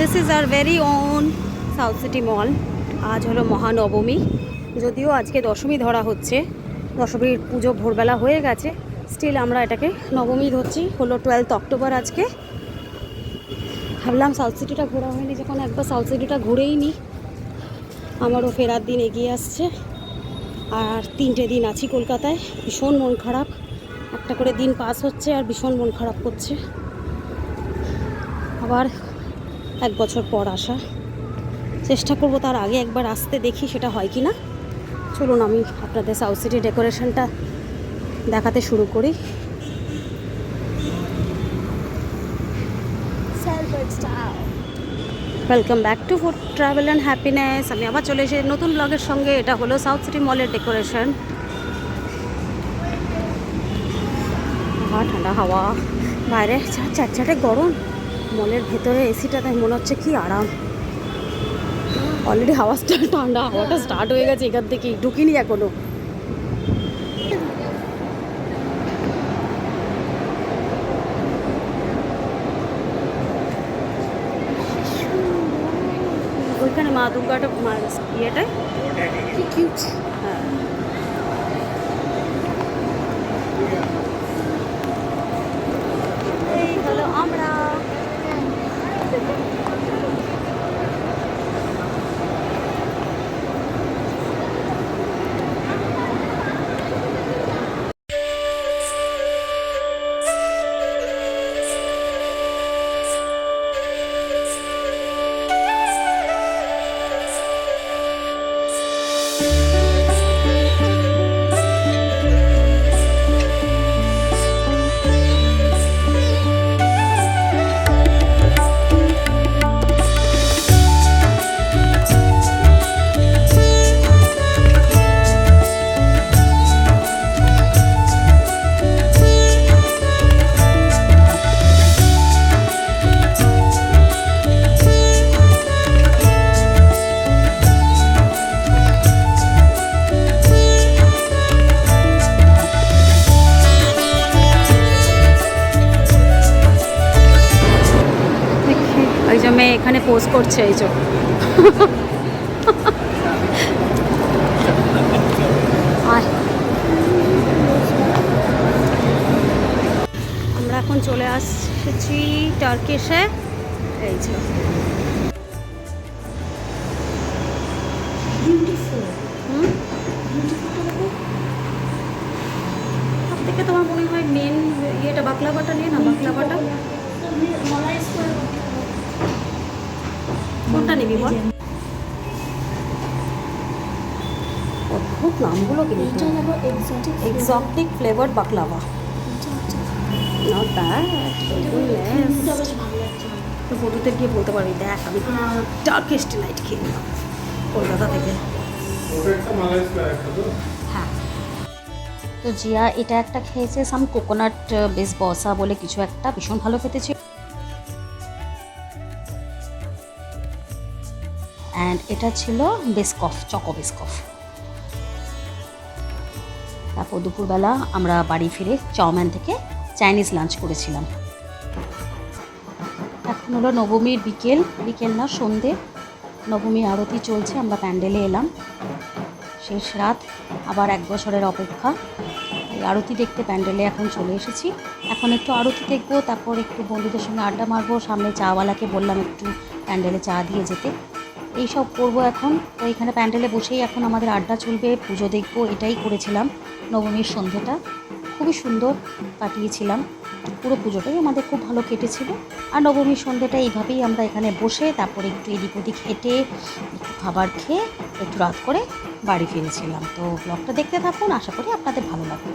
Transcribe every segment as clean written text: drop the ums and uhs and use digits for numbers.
This is our very own South City Mall. আজ হলো মহানবমী, যদিও আজকে দশমী ধরা হচ্ছে, দশমীর পুজো ভোরবেলা হয়ে গেছে, স্টিল আমরা এটাকে নবমী ধরছি। হলো 12 অক্টোবর আজকে। ভাবলাম সাউথ সিটিটা ঘোরা হয়নি, যখন একবার সাউথ সিটিটা ঘুরেই নিই। আমারও ফেরার দিন এগিয়ে আসছে, আর 3টে দিন আছি কলকাতায়। ভীষণ মন খারাপ, একটা করে দিন পাস হচ্ছে আর ভীষণ মন খারাপ করছে। আবার 1 বছর পর আসা, চেষ্টা করব তার আগে একবার আসতে, দেখি সেটা হয় কি না। চলুন আমি আপনাদের সাউথ সিটি ডেকোরেশনটা দেখাতে শুরু করি। Welcome back to food travel and happiness. আমি আবার চলে এসে নতুন ব্লগের সঙ্গে। এটা হলো সাউথ সিটি মলের ডেকোরেশন। ঠান্ডা হাওয়া, বাইরে চারচাটে গরম, মলের ভেতরে এসিটাতে মনে হচ্ছে কি আরাম। অলরেডি ঠান্ডা হাওয়াটা স্টার্ট হয়ে গেছে এখান থেকে, ঢুকিনি এখনো। ওইখানে মা দুর্গাটা ইয়েটায় কি কিউট। হ্যাঁ, এই হলো আমরা। ওই যে মেয়ে এখানে পোজ করছে, এই যে আমরা এখন চলে আসছি টার্কিশে। এই যে সব থেকে তোমার মনে হয় মেন ইয়েটা বাকলাভাটা নিয়ে না, বাকলাভাটা কোনটা নিবি বল? অদ্ভুত নামগুলো কিন্তু, exotic flavoured baklava. Not bad, তো ফটোতে গিয়ে বলতে পারবি দেখ আমি টার্কিশ ডিলাইট খেলাম কলকাতা থেকে। হ্যাঁ, তো জিয়া এটা একটা খেয়েছে, সাম কোকোনাট বেস বসা বলে কিছু একটা, ভীষণ ভালো খেতে ছিল। অ্যান্ড এটা ছিল বেসকফ, চকো বেসকফ। তারপর দুপুরবেলা আমরা বাড়ি ফিরে চাউম্যান থেকে চাইনিজ লাঞ্চ করেছিলাম। এখন হলো নবমীর বিকেল না সন্ধে, নবমীর আরতি চলছে, আমরা প্যান্ডেলে এলাম। শেষ রাত, আবার 1 বছরের অপেক্ষা। এই আরতি দেখতে প্যান্ডেলে এখন চলে এসেছি। এখন একটু আরতি দেখবো, তারপর একটু বন্ধুদের সঙ্গে আড্ডা মারবো। সামনে চাওয়ালাকে বললাম একটু প্যান্ডেলে চা দিয়ে যেতে, এইসব করবো এখন। তো এখানে প্যান্ডেলে বসেই এখন আমাদের আড্ডা চলবে, পুজো দেখবো, এটাই করেছিলাম। নবমীর সন্ধ্যেটা খুবই সুন্দর কাটিয়েছিলাম, পুরো পুজোটাই আমাদের খুব ভালো কেটেছিল। আর নবমীর সন্ধ্যেটা এইভাবেই আমরা এখানে বসে, তারপরে একটু এদিক ওদিক হেঁটে, একটু খাবার খেয়ে, একটু রাত করে বাড়ি ফিরেছিলাম। তো ব্লগটা দেখতে থাকুন, আশা করি আপনাদের ভালো লাগবে।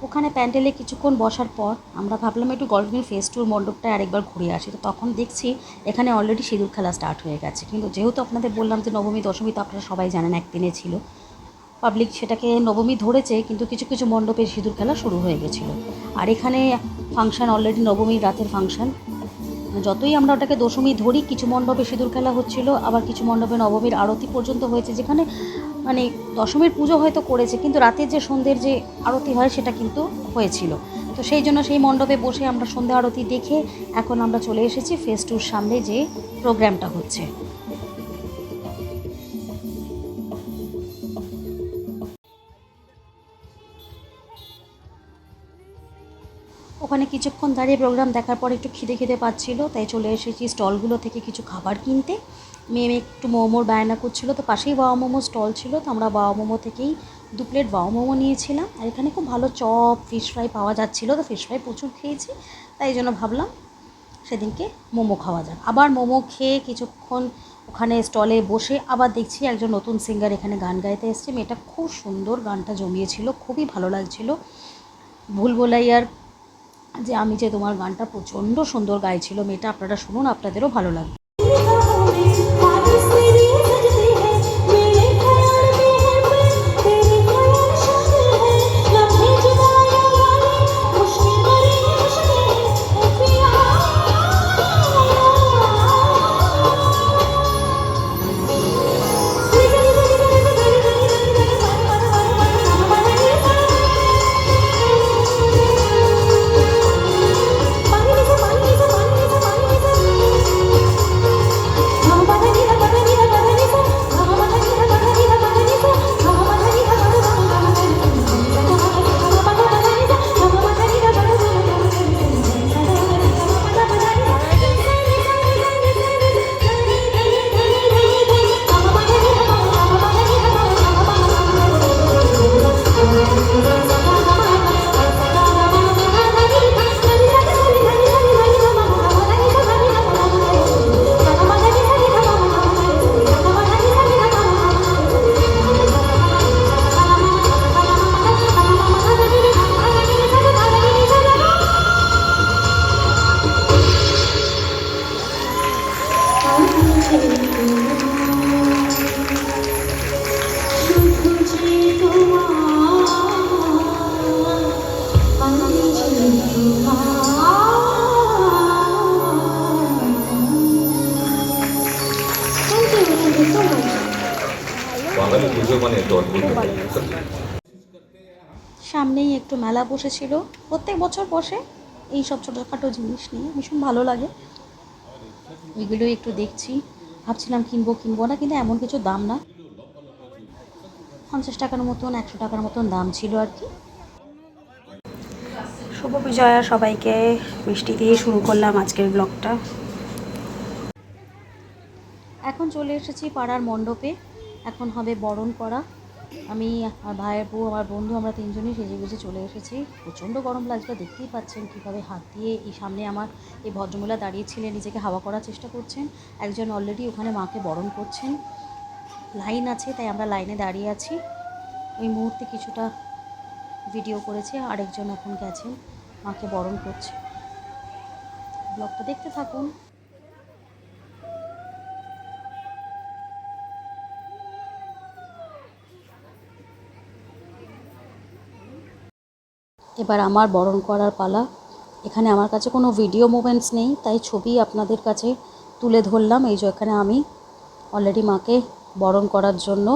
ওখানে প্যান্ডেলে কিছুক্ষণ বসার পর আমরা ভাবলাম একটু গল্ফিং ফেস টুর মণ্ডপটায় আরেকবার ঘুরে আসি। তো তখন দেখছি এখানে অলরেডি সিঁদুর খেলা স্টার্ট হয়ে গেছে। কিন্তু যেহেতু আপনাদের বললাম যে নবমী দশমী তো আপনারা সবাই জানেন একদিনে ছিল, পাবলিক সেটাকে নবমী ধরেছে, কিন্তু কিছু কিছু মণ্ডপে সিঁদুর খেলা শুরু হয়ে গেছিলো। আর এখানে ফাংশান অলরেডি নবমীর রাতের ফাংশান, যতই আমরা ওটাকে দশমী ধরি, কিছু মণ্ডপে সিঁদুর খেলা হচ্ছিল, আবার কিছু মণ্ডপে নবমীর আরতি পর্যন্ত হয়েছে, যেখানে মানে দশমীর পুজো হয়তো করেছে কিন্তু রাতের যে সন্ধ্যের যে আরতি হয় সেটা কিন্তু হয়েছিল। তো সেই জন্য সেই মণ্ডপে বসে আমরা সন্ধ্যা আরতি দেখে এখন আমরা চলে এসেছি ফেস টুর সামনে যে প্রোগ্রামটা হচ্ছে। ওখানে কিছুক্ষণ দাঁড়িয়ে প্রোগ্রাম দেখার পর একটু খিদে পাচ্ছিল, তাই চলে এসেছি স্টলগুলো থেকে কিছু খাবার কিনতে। মেয়ে একটু মোমোর বায়না করছিল, তো পাশেই বাবা মোমো স্টল ছিল, তো আমরা বাবা মোমো থেকেই 2 প্লেট বাবা মোমো নিয়েছিলাম। আর এখানে খুব ভালো চপ, ফিশ ফ্রাই পাওয়া যাচ্ছিলো, তো ফিশ ফ্রাই প্রচুর খেয়েছি, তাই জন্য ভাবলাম সেদিনকে মোমো খাওয়া যাক। আবার মোমো খেয়ে কিছুক্ষণ ওখানে স্টলে বসে আবার দেখছি একজন নতুন সিঙ্গার এখানে গান গাইতে এসছে। মেয়েটা খুব সুন্দর গানটা জমিয়েছিল, খুবই ভালো লাগছিল। ভুলভুলাইয়ার যে আমি যে তোমার গানটা প্রচণ্ড সুন্দর গাইছিল মেয়েটা, আপনারা শুনুন, আপনাদেরও ভালো লাগবে। সামনেই একটু মেলা বসেছিল, প্রত্যেক বছর বসে এই সব ছোটোখাটো জিনিস নিয়ে, ভীষণ ভালো লাগে। এগুলোই একটু দেখছি, ভাবছিলাম কিনবো না, কিন্তু এমন কিছু দাম না, 50 টাকার মতন 100 টাকার মতন দাম ছিল আর কি। শুভ বিজয়া সবাইকে, মিষ্টি দিয়ে শুরু করলাম আজকের ব্লগটা। এখন চলে এসেছি পাড়ার মণ্ডপে, এখন হবে বরণ করা। আমি আর ভাইয়ের বউ, আমার বন্ধু, আমরা 3 জনই সেজে গুজে চলে এসেছি। প্রচণ্ড গরম লাগছিল, দেখতেই পাচ্ছেন কীভাবে হাত দিয়ে এই সামনে আমার এই ভদ্রমহিলা দাঁড়িয়েছিলেন, নিজেকে হাওয়া করার চেষ্টা করছেন। একজন অলরেডি ওখানে মাকে বরণ করছেন, লাইন আছে তাই আমরা লাইনে দাঁড়িয়ে আছি। ওই মুহূর্তে কিছুটা ভিডিও করেছে, আরেকজন এখন গেছেন মাকে বরণ করছে। ব্লগটা দেখতে থাকুন। এবার আমার বরণ করার পালা। এখানে আমার কাছে কোনো ভিডিও মোমেন্টস নেই, তাই ছবি আপনাদের কাছে তুলে ধরলাম। এই যে এখানে আমি অলরেডি মাকে বরণ করার জন্য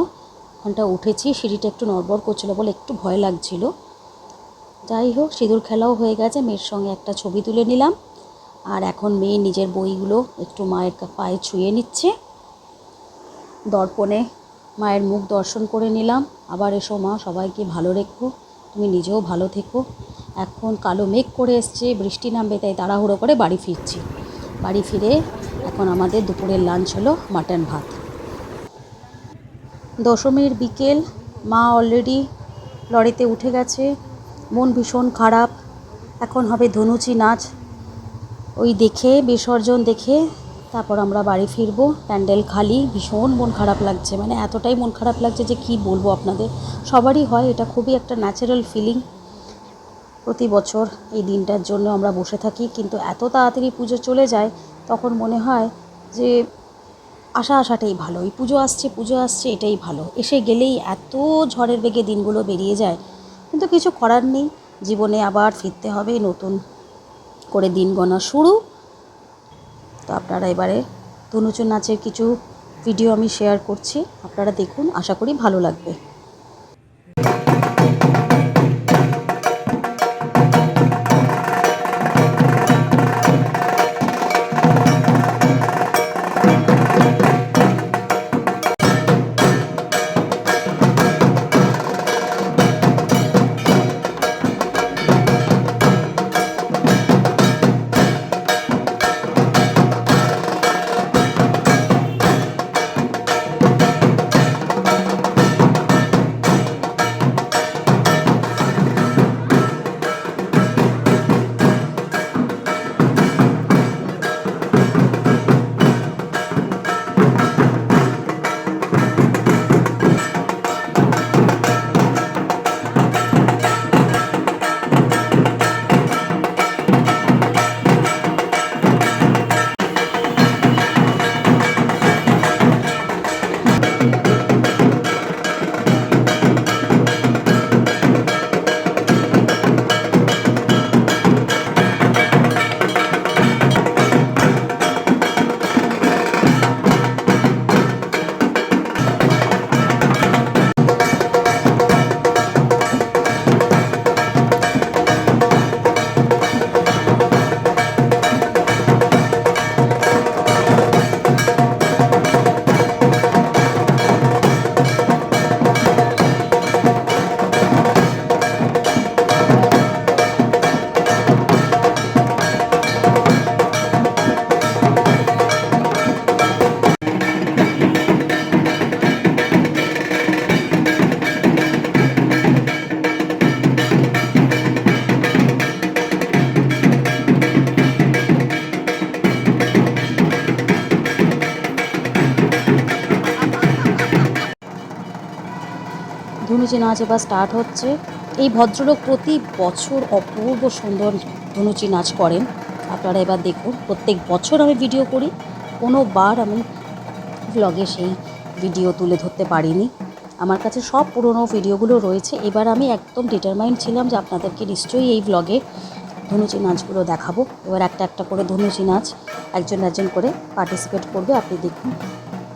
ওখানটা উঠেছি, সিঁড়িটা একটু নড়বড় করছিল বলে একটু ভয় লাগছিল। যাই হোক, সিঁদুর খেলাও হয়ে গেছে, মেয়ের সঙ্গে একটা ছবি তুলে নিলাম। আর এখন মেয়ে নিজের বইগুলো একটু মায়ের পায়ে ছুঁয়ে নিচ্ছে। দর্পণে মায়ের মুখ দর্শন করে নিলাম। আবার এসো মা, সবাইকে ভালো রেখো, তুমি নিজেও ভালো থেকো। এখন কালো মেঘ করে এসছে, বৃষ্টি নামবে, তাই তাড়াহুড়ো করে বাড়ি ফিরছি। বাড়ি ফিরে এখন আমাদের দুপুরের লাঞ্চ হলো মাটন ভাত। দশমীর বিকেল, মা অলরেডি লরিতে উঠে গেছে, মন ভীষণ খারাপ। এখন হবে ধনুচি নাচ, ওই দেখে বিসর্জন দেখে তারপর আমরা বাড়ি ফিরবো। প্যান্ডেল খালি, ভীষণ মন খারাপ লাগছে, মানে এতটাই মন খারাপ লাগছে যে কি বলবো আপনাদের। সবারই হয় এটা, খুবই একটা ন্যাচারাল ফিলিং। প্রতি বছর এই দিনটার জন্য আমরা বসে থাকি, কিন্তু এত তাড়াতাড়ি পুজো চলে যায় তখন মনে হয় যে আসাটাই ভালো, এই পুজো আসছে এটাই ভালো। এসে গেলেই এত ঝড়ের বেগে দিনগুলো বেরিয়ে যায়, কিন্তু কিছু করার নেই, জীবনে আবার ফিরতে হবে, নতুন করে দিন গোনা শুরু। তো আপনারা এবারে ধনুচি নাচের কিছু ভিডিও আমি শেয়ার করছি, আপনারা দেখুন, আশা করি ভালো লাগবে। ধনুচি নাচ এবার স্টার্ট হচ্ছে। এই ভদ্রলোক প্রতি বছর অপূর্ব সুন্দর ধনুচি নাচ করেন, আপনারা এবার দেখুন। প্রত্যেক বছর আমি ভিডিও করি, কোনোবার আমি ব্লগে সেই ভিডিও তুলে ধরতে পারিনি। আমার কাছে সব পুরনো ভিডিওগুলো রয়েছে। এবার আমি একদম ডিটারমাইন্ড ছিলাম যে আপনাদেরকে নিশ্চয়ই এই ব্লগে ধনুচি নাচগুলো দেখাবো। এবার একটা একটা করে ধনুচি নাচ একজন করে পার্টিসিপেট করবে, আপনি দেখুন।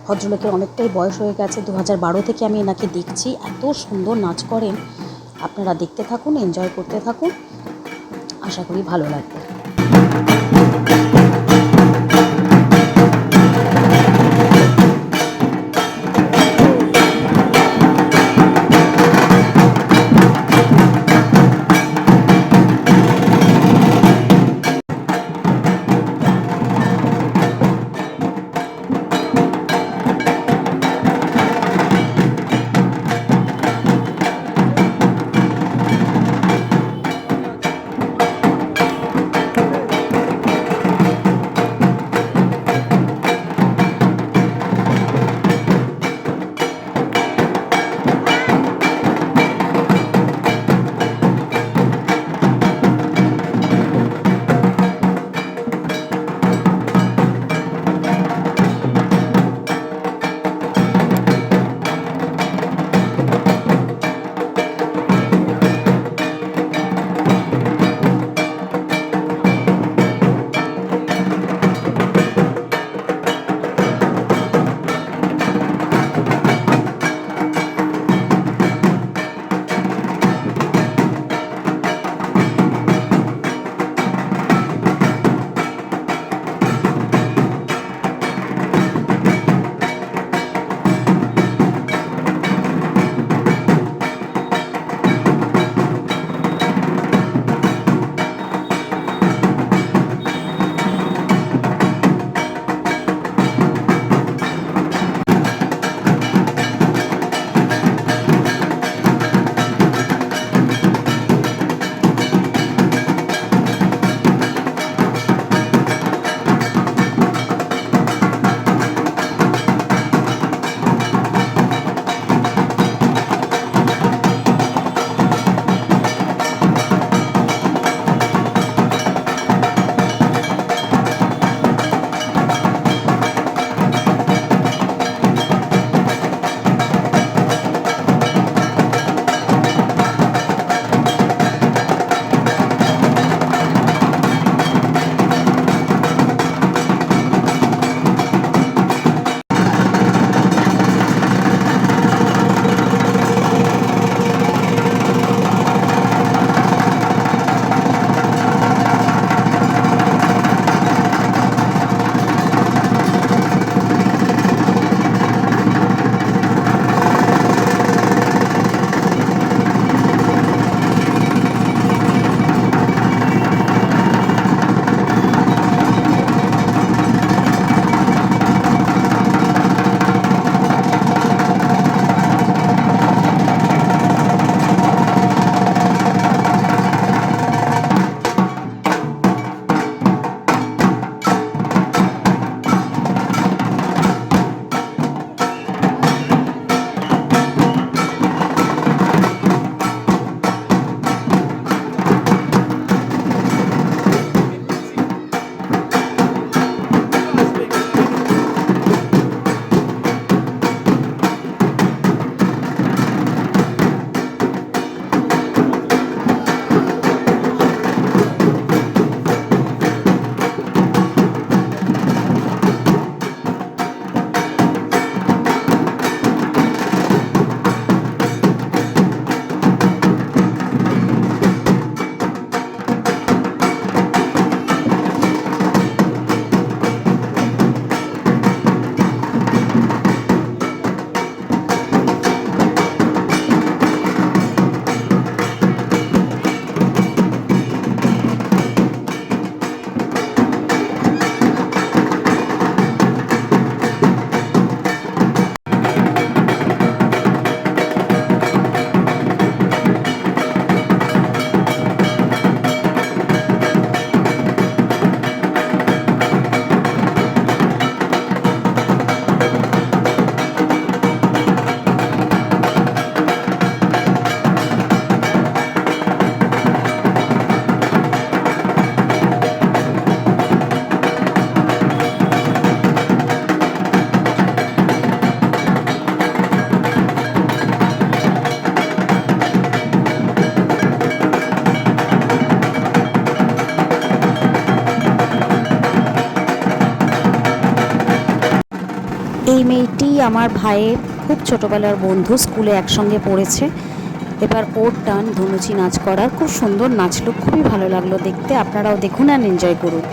ভদ্রলোকের অনেকটাই বয়স হয়ে গেছে, 2012 থেকে আমি এনাকে দেখছি, এত সুন্দর নাচ করেন। আপনারা দেখতে থাকুন, এনজয় করতে থাকুন, আশা করি ভালো লাগবে। এই মেয়েটি আমার ভাইয়ের খুব ছোটোবেলার বন্ধু, স্কুলে একসঙ্গে পড়েছে। এবার ওর টান ধনুচি নাচ করার। খুব সুন্দর নাচলো, খুবই ভালো লাগলো দেখতে। আপনারাও দেখুন আর এনজয় করুন।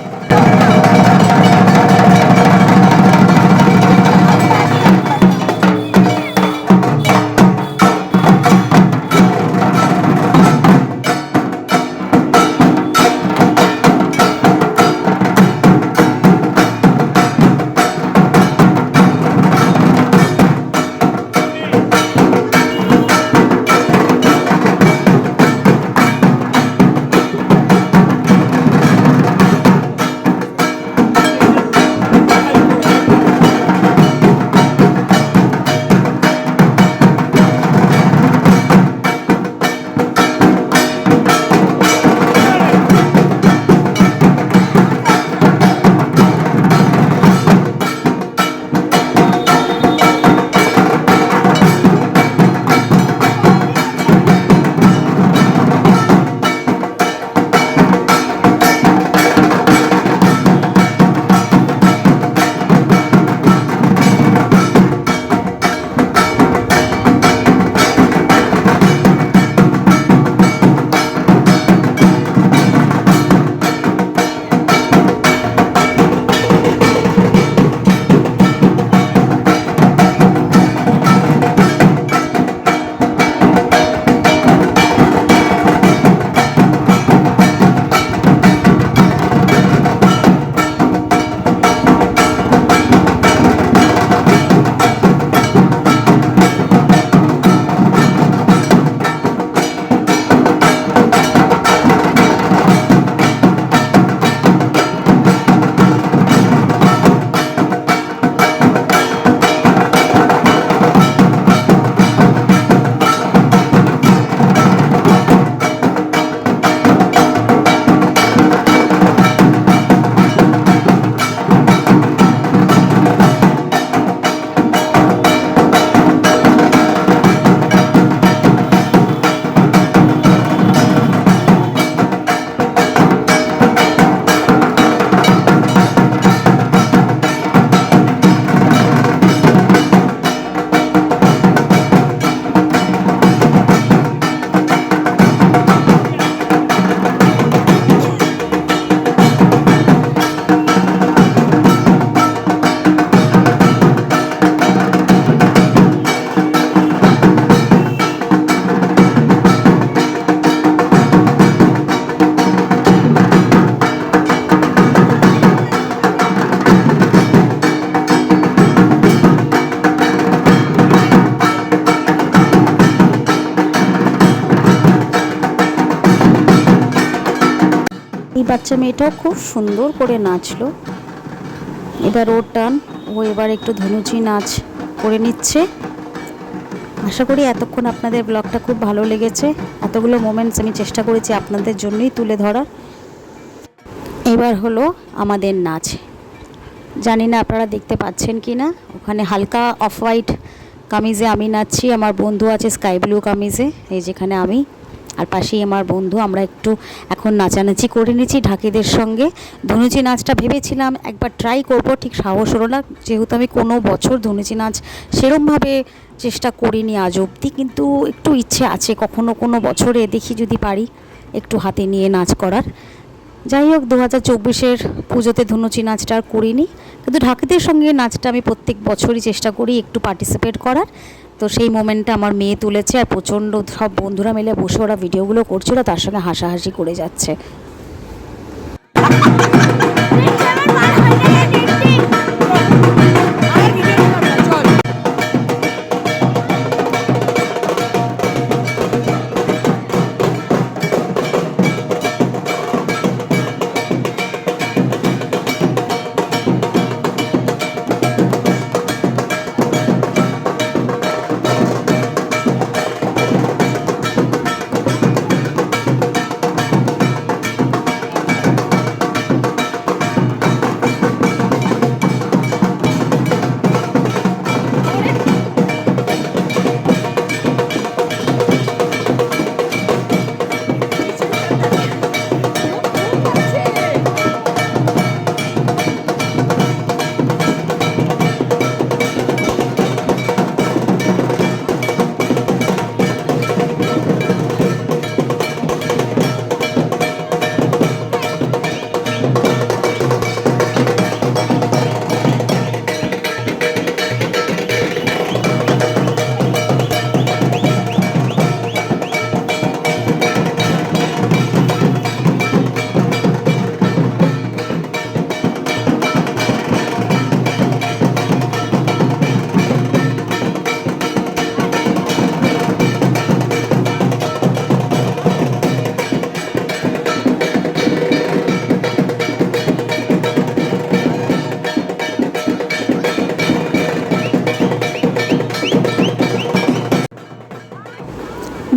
এই বাচ্চা মেয়েটাও খুব সুন্দর করে নাচলো। এবার ওর টান, ও এবার একটু ধনুচি নাচ করে নিচ্ছে। আশা করি এতক্ষণ আপনাদের ব্লগটা খুব ভালো লেগেছে। এতগুলো মোমেন্টস আমি চেষ্টা করেছি আপনাদের জন্যই তুলে ধরার। এবার হলো আমাদের নাচ। জানি না আপনারা দেখতে পাচ্ছেন কি না, ওখানে হালকা অফ হোয়াইট কামিজে আমি নাচছি, আমার বন্ধু আছে স্কাই ব্লু কামিজে, এই যেখানে আমি, আর পাশেই আমার বন্ধু। আমরা একটু এখন নাচানাচি করে নিচ্ছি ঢাকিদের সঙ্গে। ধনুচি নাচটা ভেবেছিলাম একবার ট্রাই করব, ঠিক সাহস হলো না, যেহেতু আমি কোনো বছর ধনুচি নাচ সেরমভাবে চেষ্টা করিনি আজ অবধি, কিন্তু একটু ইচ্ছে আছে কখনো কোনো বছরে দেখি যদি পারি একটু হাতে নিয়ে নাচ করার। যাই হোক, 2024-এর পুজোতে ধনুচি নাচটা আর করিনি, কিন্তু ঢাকিদের সঙ্গে নাচটা আমি প্রত্যেক বছরই চেষ্টা করি একটু পার্টিসিপেট করার। তো সেই মোমেন্টটা আমার মেয়ে তুলেছে, আর প্রচণ্ড সব বন্ধুরা মিলে বসে ওরা ভিডিওগুলো করছিল, তার সঙ্গে হাসাহাসি করে যাচ্ছে।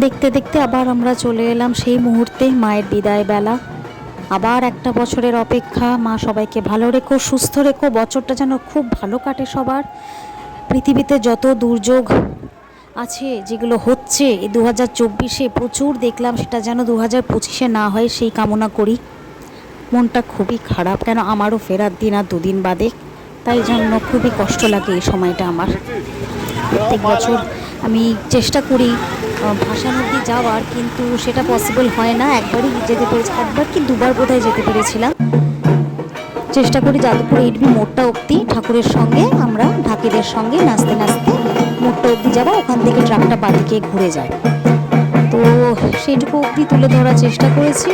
দেখতে দেখতে আবার আমরা চলে এলাম সেই মুহূর্তে, মায়ের বিদায় বেলা। আবার একটা বছরের অপেক্ষা। মা সবাইকে ভালো রেখো, সুস্থ রেখো, বছরটা যেন খুব ভালো কাটে সবার। পৃথিবীতে যত দুর্যোগ আছে, যেগুলো হচ্ছে এই 2024-এ প্রচুর দেখলাম, সেটা যেন 2025-এ না হয় সেই কামনা করি। মনটা খুবই খারাপ, কেন আমারও ফেরার দিন আর দুদিন বাদে, তাই জন্য খুবই কষ্ট লাগে এই সময়টা আমার। প্রত্যেক বছর আমি চেষ্টা করি ভাসান অবধি যাওয়ার, কিন্তু সেটা পসিবল হয় না। একবারই যেতে পেরেছি, একবার কি দুবার বোধহয় যেতে পেরেছিলাম। চেষ্টা করি যাদবপুর 8B মোড়টা অবধি ঠাকুরের সঙ্গে আমরা ঢাকিদের সঙ্গে নাচতে নাচতে মোড়টা অবধি যাবো, ওখান থেকে ট্রাকটা বাদিকে ঘুরে যায়। তো সেইটুকু অবধি তুলে ধরার চেষ্টা করেছি।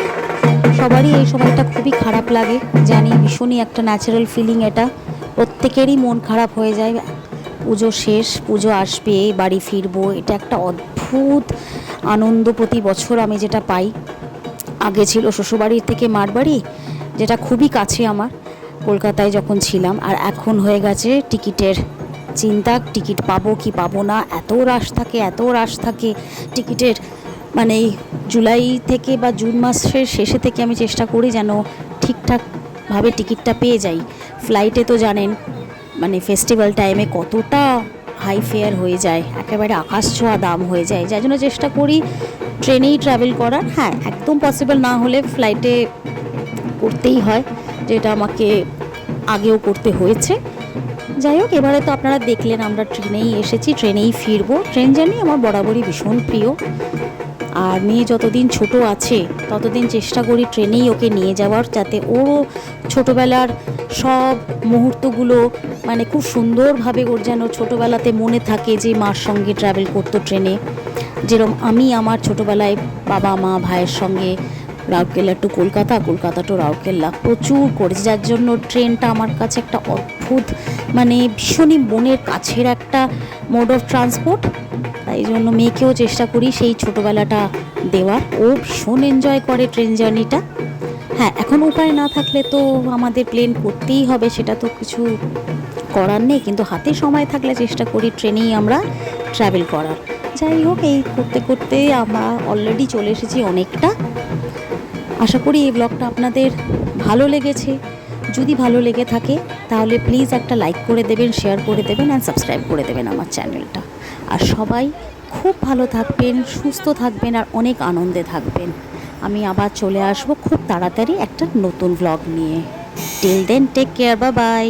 সবারই এই সময়টা খুবই খারাপ লাগে, জানি, ভীষণই একটা ন্যাচারাল ফিলিং এটা। প্রত্যেকেরই মন খারাপ হয়ে যায়। পুজো শেষ, পুজো আসবে, বাড়ি ফিরবো, এটা একটা অদ্ভুত আনন্দ প্রতি বছর আমি যেটা পাই। আগে ছিল শ্বশুরবাড়ির থেকে মার বাড়ি, যেটা খুবই কাছে আমার, কলকাতায় যখন ছিলাম। আর এখন হয়ে গেছে টিকিটের চিন্তা, টিকিট পাবো কি পাবো না, এত রাশ থাকে, এত রাশ থাকে টিকিটের। মানে এই জুলাই থেকে বা জুন মাসের শেষে থেকে আমি চেষ্টা করি যেন ঠিকঠাকভাবে টিকিটটা পেয়ে যাই। ফ্লাইটে তো জানেন মানে ফেস্টিভ্যাল টাইমে কতটা হাই ফেয়ার হয়ে যায়, একেবারে আকাশ ছোঁয়া দাম হয়ে যায়। যার জন্য চেষ্টা করি ট্রেনেই ট্রাভেল করার। হ্যাঁ, একদম পসিবল না হলে ফ্লাইটে করতেই হয়, যেটা আমাকে আগেও করতে হয়েছে। যাই হোক, এবারে তো আপনারা দেখলেন আমরা ট্রেনেই এসেছি, ট্রেনেই ফিরবো। ট্রেন জার্নি আমার বরাবরই ভীষণ প্রিয়। আর মেয়ে যতদিন ছোট আছে ততদিন চেষ্টা করি ট্রেনেই ওকে নিয়ে যাওয়ার, যাতে ওরও ছোটোবেলার সব মুহূর্তগুলো মানে খুব সুন্দরভাবে ওর যেন ছোটোবেলাতে মনে থাকে যে মার সঙ্গে ট্রাভেল করতো ট্রেনে। যেরকম আমি আমার ছোটোবেলায় বাবা মা ভাইয়ের সঙ্গে রাউরকেল্লা টু কলকাতা, কলকাতা টু রাউরকেল্লা প্রচুর করেছি, যার জন্য ট্রেনটা আমার কাছে একটা অদ্ভুত মানে ভীষণই মনের কাছের একটা মোড অফ ট্রান্সপোর্ট। তাই জন্য মেয়েকেও চেষ্টা করি সেই ছোটোবেলাটা দেওয়ার। ও ভীষণ এনজয় করে ট্রেন জার্নিটা। হ্যাঁ, এখন উপায় না থাকলে তো আমাদের প্লেন করতেই হবে, সেটা তো কিছু করার নেই, কিন্তু হাতে সময় থাকলে চেষ্টা করি ট্রেনেই আমরা ট্রাভেল করার। যাই হোক, এই করতে করতে আমরা অলরেডি চলে এসেছি অনেকটা। আশা করি এই ব্লগটা আপনাদের ভালো লেগেছে। যদি ভালো লেগে থাকে তাহলে প্লিজ একটা লাইক করে দেবেন, শেয়ার করে দেবেন অ্যান্ড সাবস্ক্রাইব করে দেবেন আমার চ্যানেলটা। আর সবাই খুব ভালো থাকবেন, সুস্থ থাকবেন আর অনেক আনন্দে থাকবেন। আমি আবার চলে আসবো খুব তাড়াতাড়ি একটা নতুন ব্লগ নিয়ে। Till then take care, bye bye.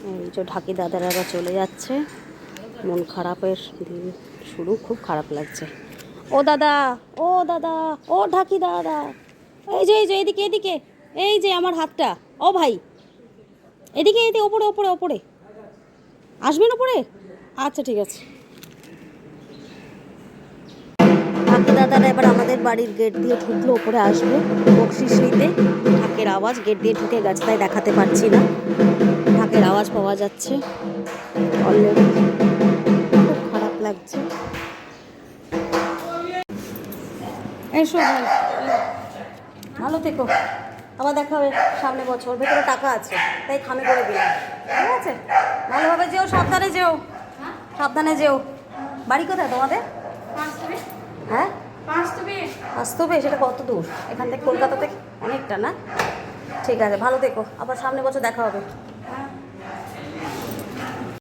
এই যে ঢাকি দাদারা চলে যাচ্ছে, মন খারাপের দিন শুরু, খুব খারাপ লাগছে। ও দাদা, ও দাদা, ও ঢাকি দাদা, এই যে এদিকে এদিকে, এই যে আমার হাতটা, ও ভাই এদিকে এদিকে, ওপরে ওপরে ওপরে আসবেন, ওপরে, আচ্ছা ঠিক আছে। ঢাকি দাদারা এবার আমাদের বাড়ির গেট দিয়ে ঢুকলো, ওপরে আসবে বকশিস নিতে। ঢাকের আওয়াজ, গেট দিয়ে ঢুকে গেছে তাই দেখাতে পারছি না। ঢাকের আওয়াজ পাওয়া যাচ্ছে অলরেডি, খুব খারাপ লাগছে। এসো ভাই, ভালো থেকো। আবার দেখা হবে সামনে বছর, ভেতরে টাকা আছে তাই খামে করে দিলাম, ঠিক আছে? ভালোভাবে যেও, সাবধানে যেও, সাবধানে যেও। বাড়ি কোথায় তোমাদের? হ্যাঁ, বাস্তবে সেটা কত দূর এখান থেকে? কলকাতা থেকে অনেকটা না? ঠিক আছে, ভালো থেকো, আবার সামনে বছর দেখা হবে।